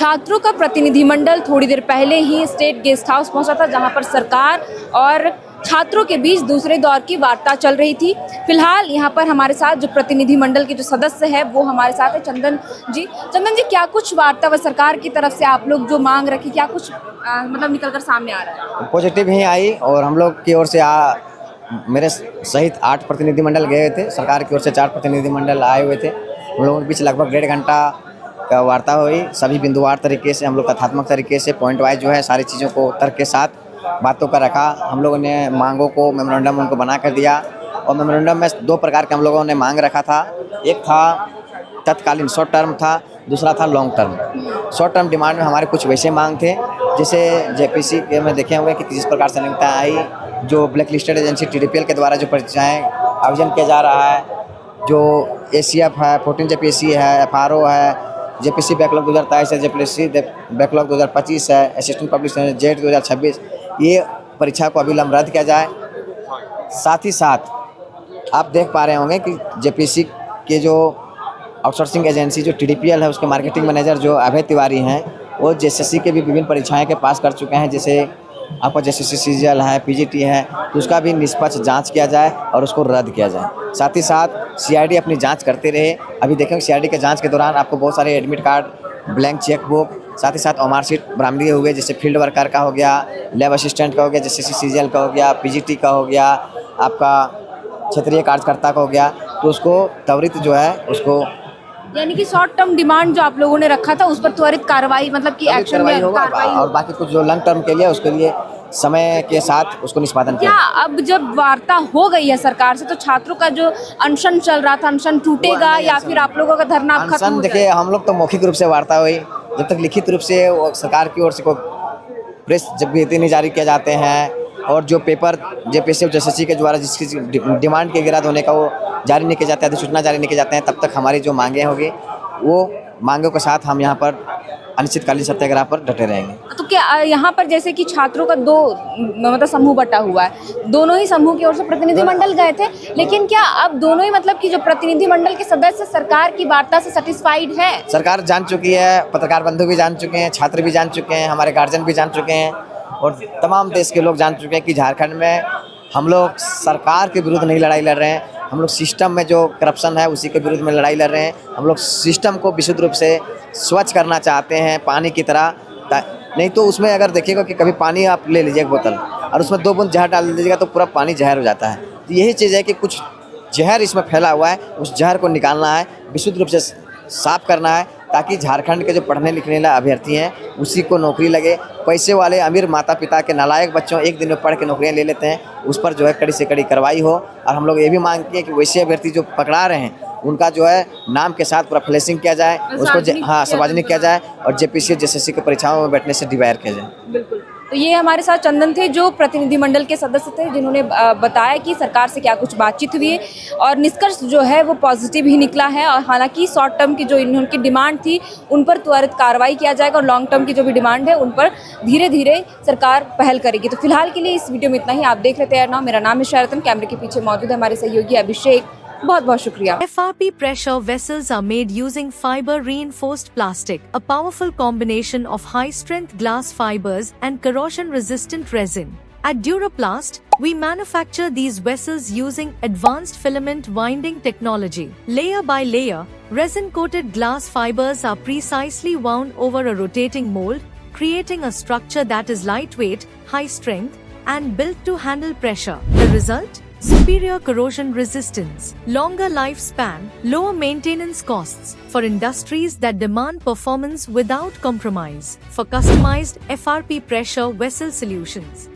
छात्रों का प्रतिनिधिमंडल थोड़ी देर पहले ही स्टेट गेस्ट हाउस पहुंचा था, जहां पर सरकार और छात्रों के बीच दूसरे दौर की वार्ता चल रही थी। फिलहाल यहां पर हमारे साथ जो प्रतिनिधिमंडल के जो सदस्य हैं वो हमारे साथ है चंदन जी। चंदन जी, क्या कुछ वार्ता व सरकार की तरफ से आप लोग जो मांग रखी, क्या कुछ मतलब निकल कर सामने आ रहा है? पॉजिटिव ही आई और हम लोग की ओर से मेरे सहित 8 प्रतिनिधिमंडल गए थे। सरकार की ओर से 4 प्रतिनिधिमंडल आए हुए थे। हम लोगों के बीच लगभग 1.5 घंटा का वार्ता हुई। सभी बिंदुवार तरीके से, हम लोग कथात्मक तरीके से, पॉइंट वाइज जो है सारी चीज़ों को तर्क के साथ बातों का रखा। हम लोगों ने मांगों को, मेमोरेंडम उनको बना कर दिया और मेमोरेंडम में 2 प्रकार के हम लोगों ने मांग रखा था। एक था तत्कालीन शॉर्ट टर्म था, दूसरा था long term. Short term demand में हमारे कुछ वैसे मांग थे, जैसे जेपीसी के में देखे हुए कि किस प्रकार से अनियमितता आई, जो ब्लैक लिस्टेड एजेंसी TDPL के द्वारा जो परीक्षाएँ आयोजन किया जा रहा है, जो ACF है, 14 JPSC है, FRO है, JPC बैकलॉग 2023 है, JPSC बैकलॉग 2025 है, असिस्टेंट पब्लिक जेट 2026, ये परीक्षा को अविलंब रद्द किया जाए। साथ ही साथ आप देख पा रहे होंगे कि JPSC के जो आउटसोर्सिंग एजेंसी जो TDPL है, उसके मार्केटिंग मैनेजर जो अभय तिवारी हैं, वो JSSC के भी विभिन्न परीक्षाएं के पास कर चुके हैं। जैसे आपका JSSC CGL है, PGT है, तो उसका भी निष्पक्ष जांच किया जाए और उसको रद्द किया जाए। साथ ही साथ CID अपनी जांच करते रहे। अभी देखेंगे CID के जांच के दौरान आपको बहुत सारे admit card, blank cheque book, साथ ही साथ OMR शीट बरामदगी हुए, जैसे फील्ड वर्कर का हो गया, लैब असिस्टेंट का हो गया, JSSC CGL का हो गया, PGT का हो गया, आपका क्षेत्रीय कार्यकर्ता का हो गया। तो उसको त्वरित जो है उसको, यानी कि शॉर्ट टर्म डिमांड जो आप लोगों ने रखा था उस पर त्वरित कार्रवाई, मतलब कि एक्शन में कार्रवाई और बाकी कुछ जो लॉन्ग टर्म के लिए उसके लिए समय के साथ उसको निष्पादन किया। क्या अब जब वार्ता हो गई है सरकार से, तो छात्रों का जो अनशन चल रहा था, अनशन टूटेगा या फिर आप लोगों का धरना अब खत्म हो देखिए, हम लोग तो मौखिक रूप से वार्ता हुई। जब तक लिखित रूप से वो सरकार की ओर से कोई प्रेस जब भी नहीं जारी किए जाते हैं और जो पेपर JPSC और JSSC के द्वारा जिसकी डिमांड के गिराद होने का वो जारी नहीं किए जाते, अधिसूचना जारी नहीं किए जाते हैं, तब तक हमारी जो मांगें होगी वो मांगों के साथ हम यहाँ पर अनिश्चितकालीन सत्याग्रह पर डटे रहेंगे। तो क्या यहाँ पर जैसे कि छात्रों का 2 मतलब समूह बटा हुआ है, दोनों ही समूह की ओर से प्रतिनिधिमंडल गए थे, लेकिन क्या अब दोनों ही मतलब कि जो प्रतिनिधिमंडल के सदस्य सरकार की वार्ता से सेटिस्फाइड है? सरकार जान चुकी है, पत्रकार बंधु भी जान चुके हैं, छात्र भी जान चुके हैं, हमारे गार्जियन भी जान चुके हैं और तमाम देश के लोग जान चुके हैं कि झारखंड में हम लोग सरकार के विरुद्ध नहीं लड़ाई लड़ रहे हैं। हम लोग सिस्टम में जो करप्शन है उसी के विरुद्ध में लड़ाई लड़ रहे हैं। हम लोग सिस्टम को विशुद्ध रूप से स्वच्छ करना चाहते हैं, पानी की तरह। नहीं तो उसमें अगर देखिएगा कि कभी पानी आप ले लीजिए एक बोतल और उसमें 2 बूंद जहर डाल दीजिएगा तो पूरा पानी जहर हो जाता है। तो यही चीज़ है कि कुछ जहर इसमें फैला हुआ है, उस जहर को निकालना है, विशुद्ध रूप से साफ करना है, ताकि झारखंड के जो पढ़ने लिखने वाले अभ्यर्थी हैं उसी को नौकरी लगे। पैसे वाले अमीर माता पिता के नालायक बच्चों एक दिन में पढ़ के नौकरियां ले लेते हैं, उस पर जो है कड़ी से कड़ी कार्रवाई हो। और हम लोग ये भी मांगते हैं कि वैसे अभ्यर्थी जो पकड़ा रहे हैं उनका जो है नाम के साथ पूरा फ्लैशिंग किया जाए, उसको सार्वजनिक किया जाए और JPSC JSSC की परीक्षाओं में बैठने से डिवायर किया जाए। बिल्कुल। तो ये हमारे साथ चंदन थे, जो प्रतिनिधिमंडल के सदस्य थे, जिन्होंने बताया कि सरकार से क्या कुछ बातचीत हुई है और निष्कर्ष जो है वो पॉजिटिव ही निकला है। और हालांकि शॉर्ट टर्म की जो इनकी डिमांड थी उन पर त्वरित कार्रवाई किया जाएगा और लॉन्ग टर्म की जो भी डिमांड है उन पर धीरे धीरे सरकार पहल करेगी। तो फिलहाल के लिए इस वीडियो में इतना ही। आप देख रहे थे मेरा नाम है शरतन, कैमरे के पीछे मौजूद है हमारे सहयोगी अभिषेक। बहुत बहुत शुक्रिया। FRP pressure vessels are made using fiber reinforced plastic, a powerful combination of high strength glass fibers and corrosion resistant resin. At Duraplast, we manufacture these vessels using advanced filament winding technology. Layer by layer, resin coated glass fibers are precisely wound over a rotating mold, creating a structure that is lightweight, high strength, and built to handle pressure. The result? Superior corrosion resistance, longer lifespan, lower maintenance costs for industries that demand performance without compromise. For customized FRP pressure vessel solutions,